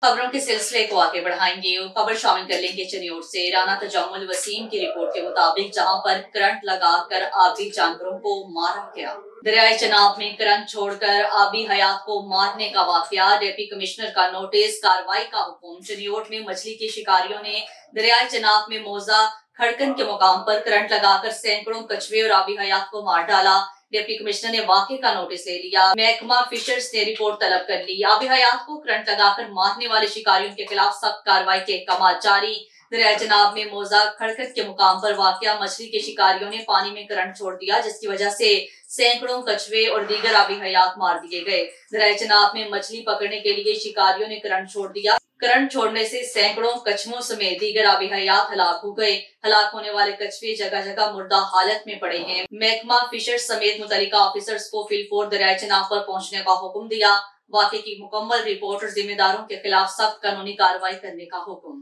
खबरों के सिलसिले को आगे बढ़ाएंगे और खबर शामिल कर लेंगे चनियोट से। राना तजम्मुल वसीम की रिपोर्ट के मुताबिक जहां पर करंट लगाकर आबी जानवरों को मारा गया, दरियाए चनाब में करंट छोड़कर आबी हयात को मारने का वाकया, डिप्टी कमिश्नर का नोटिस, कार्रवाई का हुक्म। चनियोट में मछली के शिकारियों ने दरियाए चनाब में मौजा खड़कन के मुकाम पर करंट लगाकर सैकड़ों कछुए और आबी हयात को मार डाला। डिप्टी कमिश्नर ने वाक़े का नोटिस ले लिया। महकमा फिशर्स ने रिपोर्ट तलब कर ली। आबी हयात को करंट लगाकर मारने वाले शिकारियों के खिलाफ सख्त कार्रवाई के अहकाम जारी। दरिया जनाब में मौजा खड़कत के मुकाम पर वाक़या, मछली के शिकारियों ने पानी में करंट छोड़ दिया, जिसकी वजह से सैकड़ों कछुए और दीगर आबी हयात मार दिए गए। दरिया जनाब में मछली पकड़ने के लिए शिकारियों ने करंट छोड़ दिया। करंट छोड़ने से सैकड़ों कछुओं समेत दीगर आबी हयात हलाक हो गए। हलाक होने वाले कछुए जगह जगह मुर्दा हालत में पड़े हैं। महकमा फिशर्स समेत मुतल्लिका ऑफिसर्स को फिलफोर दरियाए चनाब पर पहुंचने का हुक्म दिया। वाक़े की मुकम्मल रिपोर्ट और जिम्मेदारों के खिलाफ सख्त कानूनी कार्रवाई करने का हुक्म।